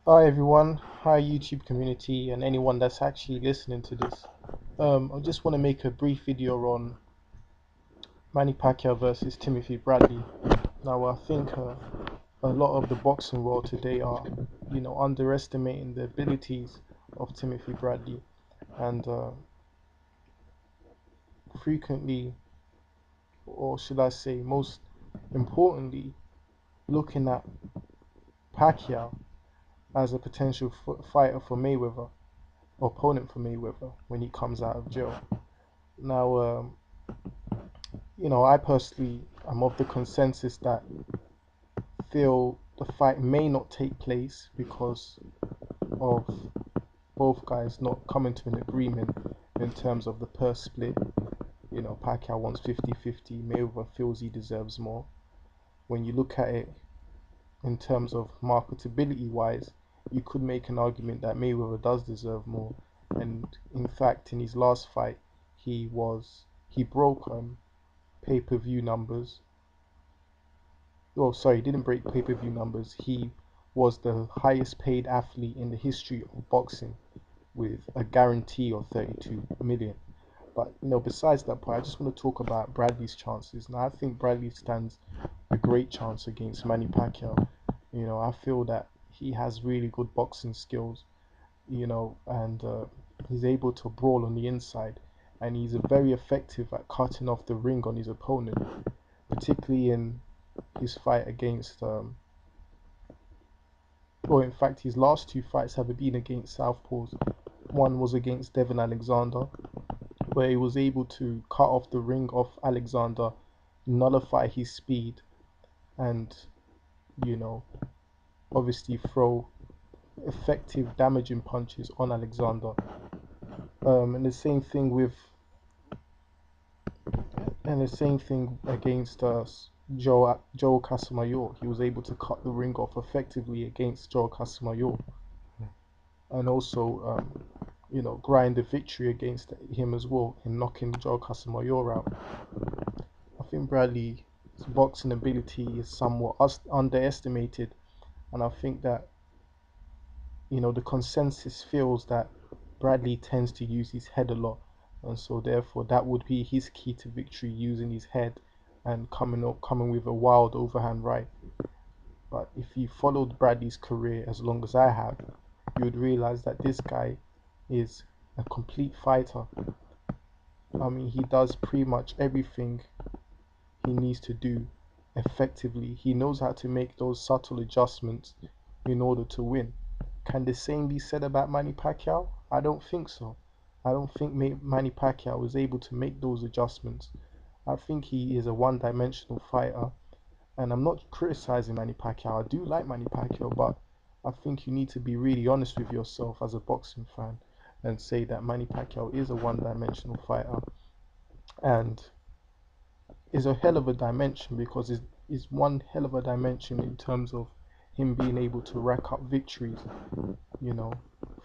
Hi everyone, hi YouTube community and anyone that's actually listening to this. I just want to make a brief video on Manny Pacquiao versus Timothy Bradley. Now I think a lot of the boxing world today are, underestimating the abilities of Timothy Bradley and frequently, or should I say most importantly, looking at Pacquiao as a potential fighter for Mayweather, opponent for Mayweather when he comes out of jail. Now, I personally am of the consensus that feel the fight may not take place because of both guys not coming to an agreement in terms of the purse split. Pacquiao wants 50-50, Mayweather feels he deserves more. When you look at it in terms of marketability wise, you could make an argument that Mayweather does deserve more. And in fact, in his last fight, he broke pay-per-view numbers. Oh, sorry, he didn't break pay-per-view numbers. He was the highest paid athlete in the history of boxing with a guarantee of 32 million. But besides that point, I just want to talk about Bradley's chances. Now, I think Bradley stands a great chance against Manny Pacquiao. I feel that he has really good boxing skills, and he's able to brawl on the inside, and he's very effective at cutting off the ring on his opponent, particularly in his fight against, or in fact, his last two fights have been against Southpaws. One was against Devon Alexander, where he was able to cut off the ring off Alexander, nullify his speed, and, obviously throw effective damaging punches on Alexander. And the same thing against Joel Casamayor. He was able to cut the ring off effectively against Joel Casamayor, and also grind the victory against him as well in knocking Joel Casamayor out. I think Bradley's boxing ability is somewhat underestimated, and I think that the consensus feels that Bradley tends to use his head a lot, and so therefore that would be his key to victory, using his head and coming with a wild overhand right. But if you followed Bradley's career as long as I have, you would realize that this guy is a complete fighter. I mean, he does pretty much everything he needs to do effectively. He knows how to make those subtle adjustments in order to win. Can the same be said about Manny Pacquiao? I don't think so. I don't think Manny Pacquiao was able to make those adjustments. I think he is a one-dimensional fighter, and I'm not criticizing Manny Pacquiao. I do like Manny Pacquiao, but I think you need to be really honest with yourself as a boxing fan and say that Manny Pacquiao is a one-dimensional fighter, and is a hell of a dimension, because it's one hell of a dimension in terms of him being able to rack up victories,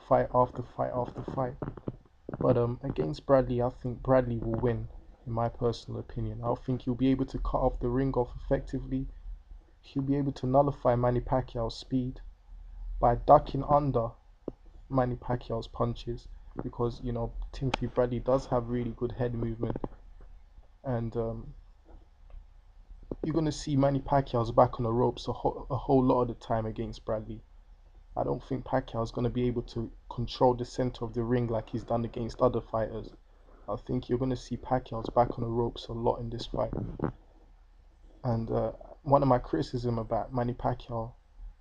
fight after fight after fight. But against Bradley, I think Bradley will win, in my personal opinion. I think he'll be able to cut off the ring off effectively. He'll be able to nullify Manny Pacquiao's speed by ducking under Manny Pacquiao's punches, because Timothy Bradley does have really good head movement, and you're going to see Manny Pacquiao's back on the ropes a whole lot of the time against Bradley. I don't think Pacquiao's going to be able to control the center of the ring like he's done against other fighters. I think you're going to see Pacquiao's back on the ropes a lot in this fight. And one of my criticism about Manny Pacquiao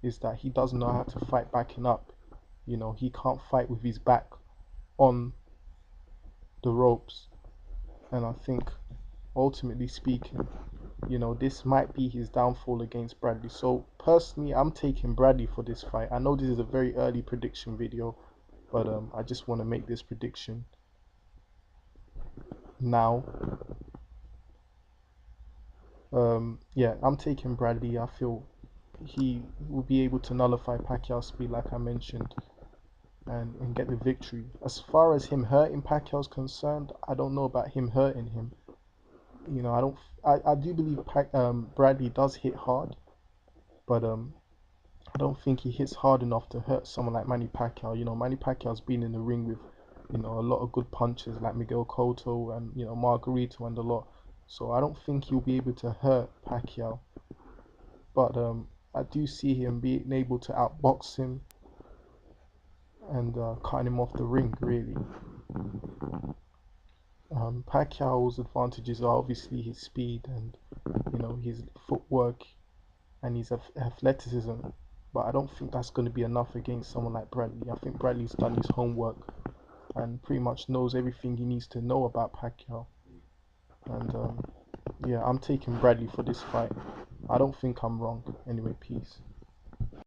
is that he doesn't know how to fight backing up. He can't fight with his back on the ropes. And I think, ultimately speaking, this might be his downfall against Bradley. So personally, I'm taking Bradley for this fight. I know this is a very early prediction video, but I just want to make this prediction now. Yeah, I'm taking Bradley. I feel he will be able to nullify Pacquiao's speed, like I mentioned, and get the victory. As far as him hurting Pacquiao's concerned, I don't know about him hurting him. I do believe Bradley does hit hard, but I don't think he hits hard enough to hurt someone like Manny Pacquiao. You know, Manny Pacquiao's been in the ring with, you know, a lot of good punchers like Miguel Cotto and, you know, Margarito and a lot. So I don't think he'll be able to hurt Pacquiao. But I do see him being able to outbox him and cutting him off the ring, really. Pacquiao's advantages are obviously his speed and, you know, his footwork and his athleticism. But I don't think that's going to be enough against someone like Bradley. I think Bradley's done his homework and pretty much knows everything he needs to know about Pacquiao. And yeah, I'm taking Bradley for this fight. I don't think I'm wrong. Anyway, peace.